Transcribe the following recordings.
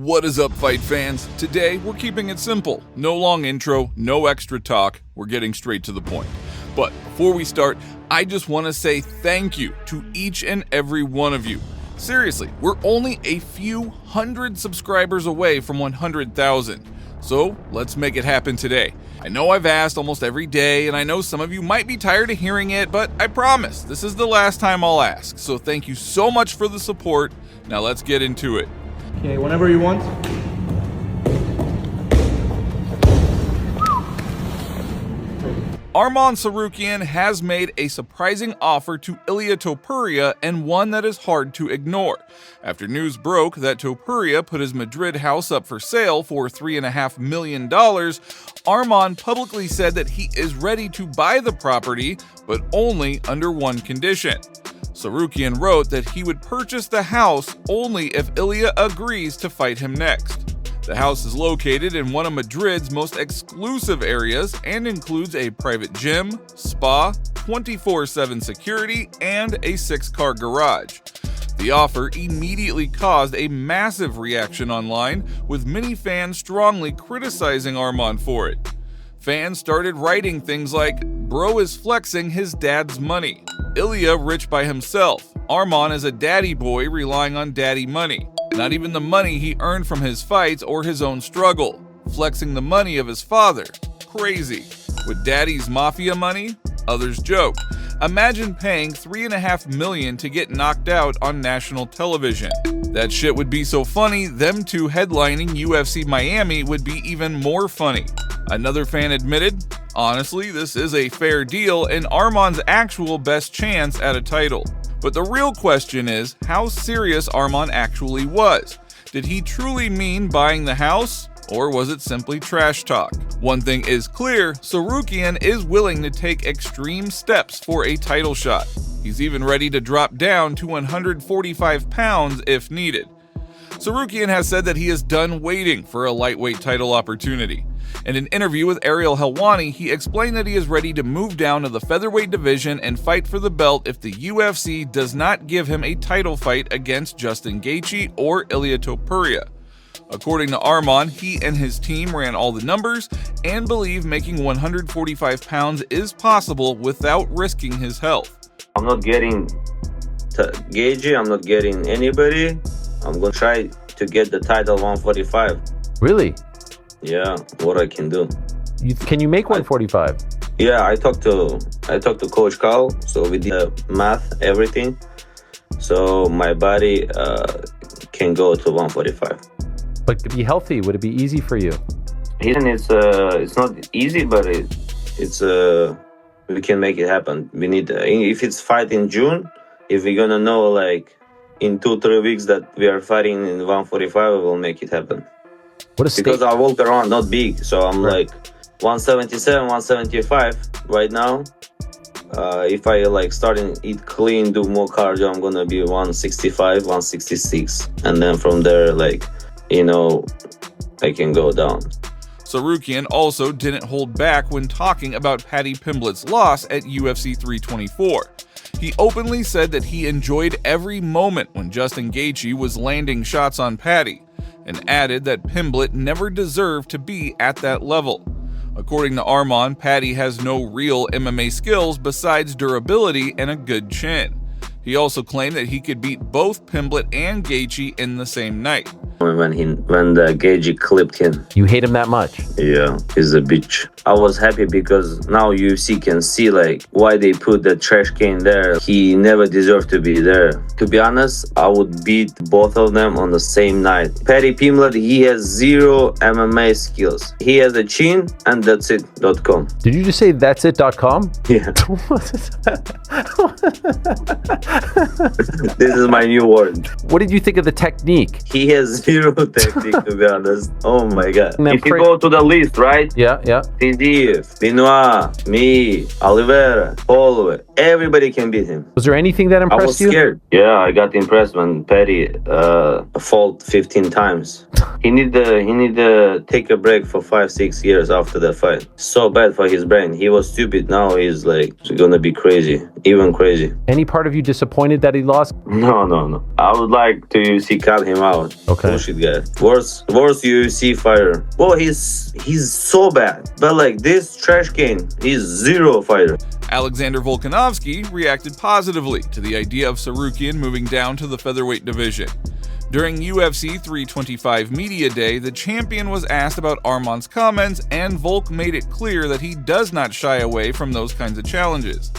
What is up, fight fans? Today, we're keeping it simple. No long intro, no extra talk. We're getting straight to the point. But before we start, I just want to say thank you to each and every one of you. Seriously, we're only a few hundred subscribers away from 100,000. So let's make it happen today. I know I've asked almost every day, and I know some of you might be tired of hearing it, but I promise this is the last time I'll ask. So thank you so much for the support. Now let's get into it. Okay, whenever you want. Arman Tsarukyan has made a surprising offer to Ilia Topuria, and one that is hard to ignore. After news broke that Topuria put his Madrid house up for sale for $3.5 million, Arman publicly said that he is ready to buy the property, but only under one condition. Tsarukyan wrote that he would purchase the house only if Ilia agrees to fight him next. The house is located in one of Madrid's most exclusive areas and includes a private gym, spa, 24/7 security, and a 6-car garage. The offer immediately caused a massive reaction online, with many fans strongly criticizing Arman for it. Fans started writing things like, "Bro is flexing his dad's money," "Ilia rich by himself," "Arman is a daddy boy relying on daddy money," "Not even the money he earned from his fights or his own struggle," "Flexing the money of his father," "Crazy," "With daddy's mafia money?" Others joke, "Imagine paying $3.5 million to get knocked out on national television. That shit would be so funny, them two headlining UFC Miami would be even more funny." Another fan admitted, "Honestly, this is a fair deal and Arman's actual best chance at a title." But the real question is how serious Arman actually was. Did he truly mean buying the house, or was it simply trash talk? One thing is clear, Tsarukyan is willing to take extreme steps for a title shot. He's even ready to drop down to 145 pounds if needed. Tsarukyan has said that he is done waiting for a lightweight title opportunity. In an interview with Ariel Helwani, he explained that he is ready to move down to the featherweight division and fight for the belt if the UFC does not give him a title fight against Justin Gaethje or Ilia Topuria. According to Arman, he and his team ran all the numbers and believe making 145 pounds is possible without risking his health. I'm not getting Gaethje, I'm not getting anybody. I'm gonna try to get the title 145. Really? Yeah, what I can do. Can you make 145? Yeah, I talked to Coach Carl, so we did math, everything. So my body can go to 145. But to be healthy, would it be easy for you? It's not easy, but it's we can make it happen. We need if it's fight in June, if we're gonna know like in 2-3 weeks that we are fighting in 145, we will make it happen. Because I walk around not big, so I'm like 177, 175 right now. If I like starting eat clean, do more cardio, I'm gonna be 165, 166, and then from there, like, I can go down. Tsarukyan also didn't hold back when talking about Paddy Pimblett's loss at UFC 324. He openly said that he enjoyed every moment when Justin Gaethje was landing shots on Paddy, and added that Pimblett never deserved to be at that level. According to Arman, Paddy has no real MMA skills besides durability and a good chin. He also claimed that he could beat both Pimblett and Gaethje in the same night. When the Gaethje clipped him. You hate him that much? Yeah, he's a bitch. I was happy because now UFC can see like why they put the trash can there. He never deserved to be there. To be honest, I would beat both of them on the same night. Paddy Pimblett, he has zero MMA skills. He has a chin and that's it.com. Did you just say that's it.com? Yeah. This is my new word. What did you think of the technique? He has zero technique, to be honest. Oh my god. If you go to the list, right? Yeah. TDF, Benoit, me, Oliveira, Holloway, everybody can beat him. Was there anything that impressed you? I was scared. Yeah, I got impressed when Paddy fought 15 times. He need to take a break for 5-6 years after that fight. So bad for his brain. He was stupid. Now he's like gonna be crazy, even crazy. Any part of you disappointed that he lost? No. I would like to UFC cut him out. Okay. Bullshit guy. Worst UFC fighter. Well, he's so bad. But like this trash can, he's zero fighter. Alexander Volkanovski reacted positively to the idea of Tsarukyan moving down to the featherweight division. During UFC 325 Media Day, the champion was asked about Arman's comments, and Volk made it clear that he does not shy away from those kinds of challenges.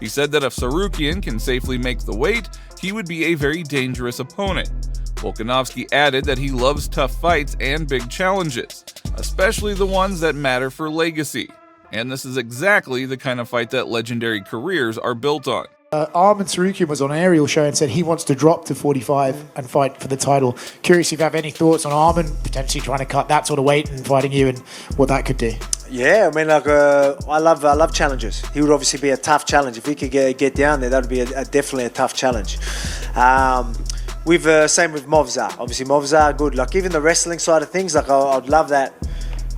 He said that if Tsarukyan can safely make the weight, he would be a very dangerous opponent. Volkanovski added that he loves tough fights and big challenges, especially the ones that matter for legacy. And this is exactly the kind of fight that legendary careers are built on. Arman Tsarukyan was on an aerial show and said he wants to drop to 45 and fight for the title. Curious if you have any thoughts on Arman potentially trying to cut that sort of weight and fighting you and what that could do. Yeah, I mean, like I love challenges. He would obviously be a tough challenge. If we could get down there, that would be definitely a tough challenge. Same with Movzar. Obviously, Movzar, good. Like even the wrestling side of things, like I'd love that.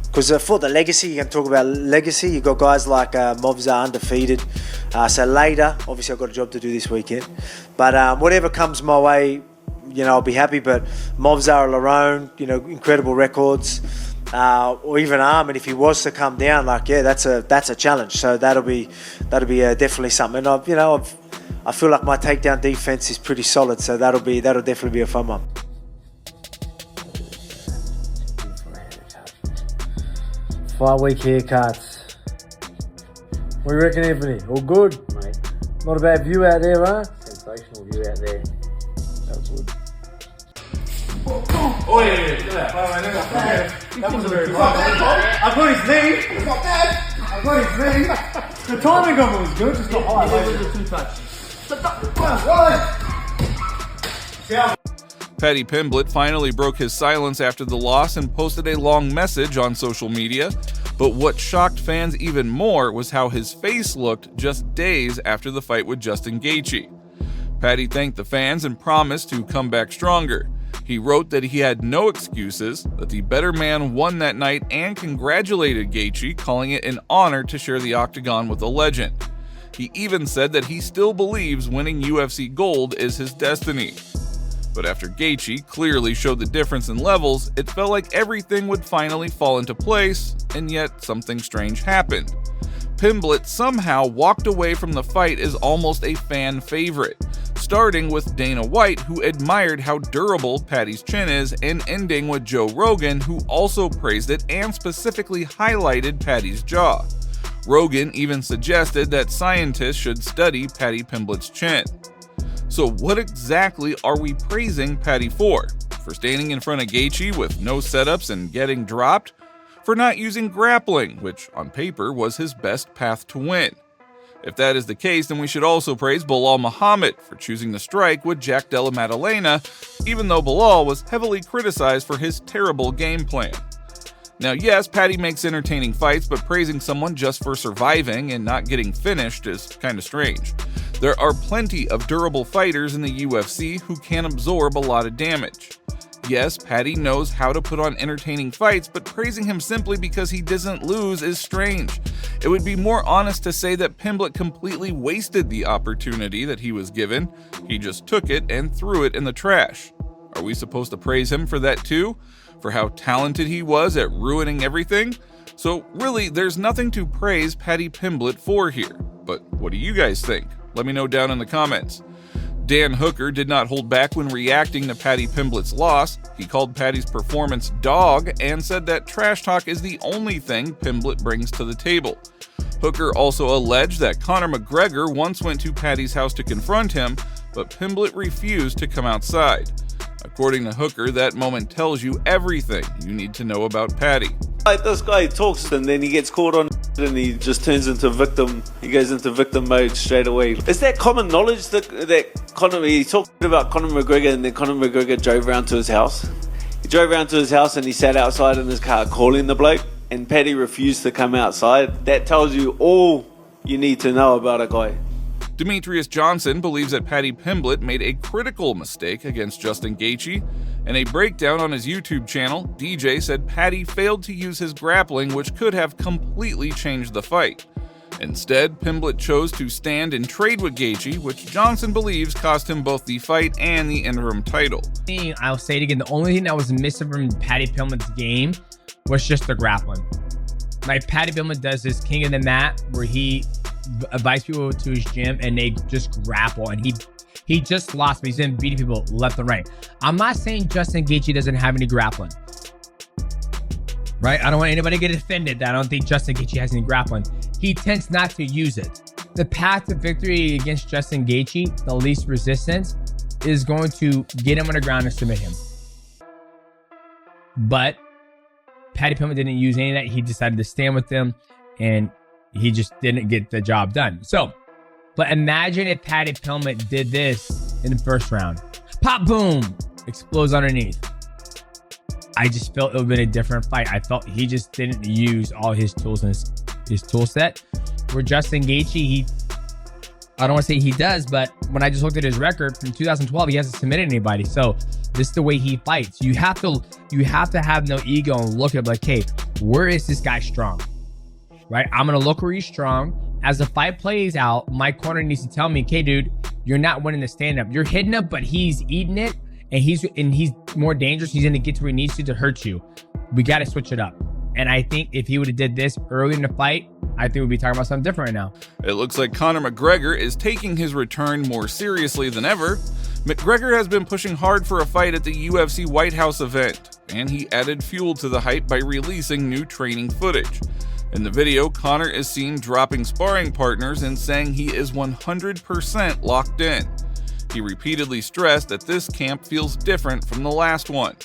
Because for the legacy, you can talk about legacy. You've got guys like Movzar undefeated. So later, obviously I've got a job to do this weekend. But whatever comes my way, I'll be happy. But Movzar alone, incredible records. Or even Arman, if he was to come down, that's a challenge. So that'll be definitely something. And I feel like my takedown defense is pretty solid. So that'll definitely be a fun one. Five-week haircuts. What do you reckon, Anthony? All good? Mate. Not a bad view out there, huh? Sensational view out there. That was good. Oh yeah, look at that. That was a very good. I got his knee. It's not bad. I got his knee. The timing of it was good, just not high. It was a two-touch. Paddy Pimblett finally broke his silence after the loss and posted a long message on social media. But what shocked fans even more was how his face looked just days after the fight with Justin Gaethje. Paddy thanked the fans and promised to come back stronger. He wrote that he had no excuses, that the better man won that night, and congratulated Gaethje, calling it an honor to share the octagon with a legend. He even said that he still believes winning UFC gold is his destiny. But after Gaethje clearly showed the difference in levels, it felt like everything would finally fall into place, and yet something strange happened. Pimblett somehow walked away from the fight as almost a fan favorite, starting with Dana White, who admired how durable Paddy's chin is, and ending with Joe Rogan, who also praised it and specifically highlighted Paddy's jaw. Rogan even suggested that scientists should study Paddy Pimblett's chin. So what exactly are we praising Paddy for? For standing in front of Gaethje with no setups and getting dropped? For not using grappling, which on paper was his best path to win? If that is the case, then we should also praise Belal Muhammad for choosing to strike with Jack Della Maddalena, even though Belal was heavily criticized for his terrible game plan. Now yes, Paddy makes entertaining fights, but praising someone just for surviving and not getting finished is kinda strange. There are plenty of durable fighters in the UFC who can absorb a lot of damage. Yes, Paddy knows how to put on entertaining fights, but praising him simply because he doesn't lose is strange. It would be more honest to say that Pimblett completely wasted the opportunity that he was given. He just took it and threw it in the trash. Are we supposed to praise him for that too? For how talented he was at ruining everything? So really, there's nothing to praise Paddy Pimblett for here. But what do you guys think? Let me know down in the comments. Dan Hooker did not hold back when reacting to Paddy Pimblett's loss. He called Paddy's performance dog and said that trash talk is the only thing Pimblett brings to the table. Hooker also alleged that Conor McGregor once went to Paddy's house to confront him, but Pimblett refused to come outside. According to Hooker, that moment tells you everything you need to know about Paddy. Like this guy talks and then he gets caught on and he just turns into victim. He goes into victim mode straight away. Is that common knowledge that Conor, he talked about Conor McGregor and then Conor McGregor drove around to his house? He drove around to his house and he sat outside in his car calling the bloke, and Paddy refused to come outside. That tells you all you need to know about a guy. Demetrious Johnson believes that Paddy Pimblett made a critical mistake against Justin Gaethje. In a breakdown on his YouTube channel, DJ said Paddy failed to use his grappling, which could have completely changed the fight. Instead, Pimblett chose to stand and trade with Gaethje, which Johnson believes cost him both the fight and the interim title. I'll say it again, the only thing that was missing from Paddy Pimblett's game was just the grappling. Like, Paddy Pimblett does this king of the mat where he invites people to his gym and they just grapple, and he just lost, but he's been beating people left and right. I'm not saying Justin Gaethje doesn't have any grappling, right? I don't want anybody to get offended that I don't think Justin Gaethje has any grappling. He tends not to use it. The path to victory against Justin Gaethje, the least resistance, is going to get him on the ground and submit him. But Paddy Pimblett didn't use any of that. He decided to stand with them, and he just didn't get the job done. So, but imagine if Paddy Pimblett did this in the first round. Pop, boom, explodes underneath. I just felt it would have been a different fight. I felt he just didn't use all his tools in his tool set. Where Justin Gaethje, I don't want to say he does, but when I just looked at his record from 2012, he hasn't submitted anybody. So this is the way he fights. You have to have no ego and look at like, hey, where is this guy strong? Right? I'm gonna look where he's strong. As the fight plays out, my corner needs to tell me, okay, dude, you're not winning the stand-up. You're hitting him, but he's eating it, and he's more dangerous. He's gonna get to where he needs to hurt you. We gotta switch it up. And I think if he would have did this early in the fight, I think we'd be talking about something different right now. It looks like Conor McGregor is taking his return more seriously than ever. McGregor has been pushing hard for a fight at the UFC White House event, and he added fuel to the hype by releasing new training footage. In the video, Conor is seen dropping sparring partners and saying he is 100% locked in. He repeatedly stressed that this camp feels different from the last one.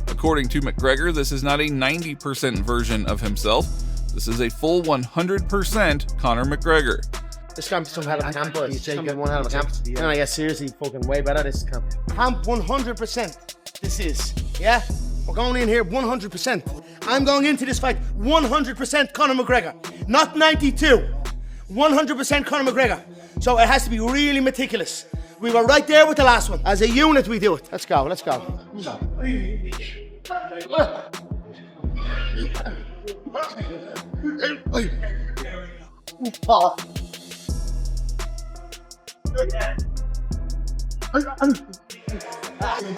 According to McGregor, this is not a 90% version of himself. This is a full 100% Conor McGregor. This camp is some hell of a camp, but it's one hell of a camp. And I get seriously fucking way better this camp. Camp 100%. This is, yeah? We're going in here 100%. I'm going into this fight 100% Conor McGregor, not 92. 100% Conor McGregor. So it has to be really meticulous. We were right there with the last one. As a unit, we do it. Let's go, let's go.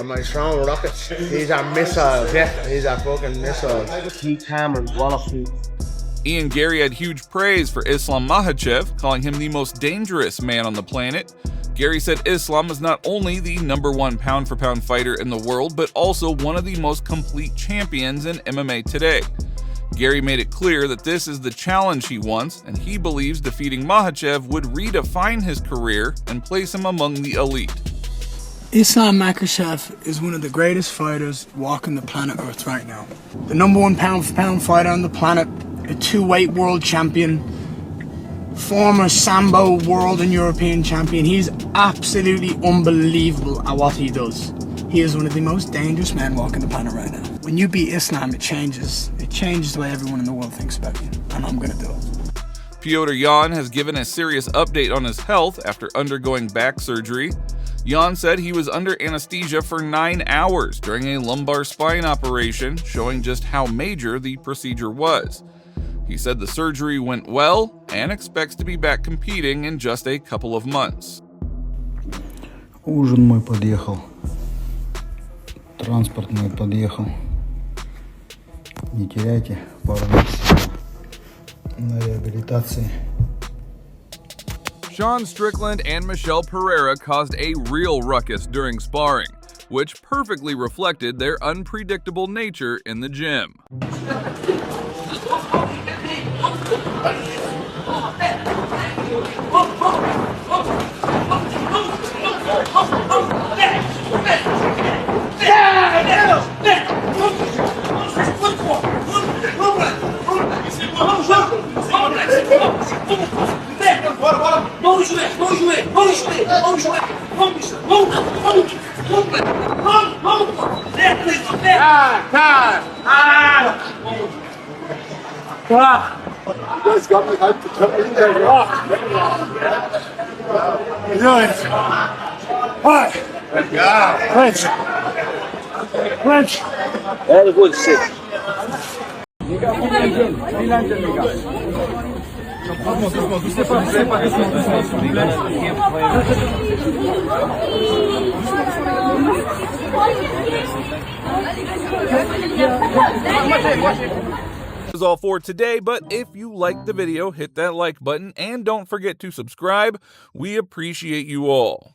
Am I strong rockets? These are missiles, yeah. These are fucking missiles. Keep Cameron, Wallach. Ian Garry had huge praise for Islam Makhachev, calling him the most dangerous man on the planet. Garry said Islam is not only the #1 pound-for-pound fighter in the world, but also one of the most complete champions in MMA today. Garry made it clear that this is the challenge he wants, and he believes defeating Makhachev would redefine his career and place him among the elite. Islam Makhachev is one of the greatest fighters walking the planet Earth right now. The #1 pound-for-pound fighter on the planet, a 2-weight world champion, former Sambo world and European champion. He's absolutely unbelievable at what he does. He is one of the most dangerous men walking the planet right now. When you beat Islam, it changes the way everyone in the world thinks about you, and I'm gonna do it. Petr Yan has given a serious update on his health after undergoing back surgery. Yan said he was under anesthesia for 9 hours during a lumbar spine operation, showing just how major the procedure was. He said the surgery went well and expects to be back competing in just a couple of months. Ужин мой подъехал. Транспорт мой подъехал. Не теряйте пару месяцев на реабилитации. Sean Strickland and Michelle Pereira caused a real ruckus during sparring, which perfectly reflected their unpredictable nature in the gym. That's got me out to turn in there. Right. Right. Clench. Very good sit. That is all for today, but if you liked the video, hit that like button and don't forget to subscribe. We appreciate you all.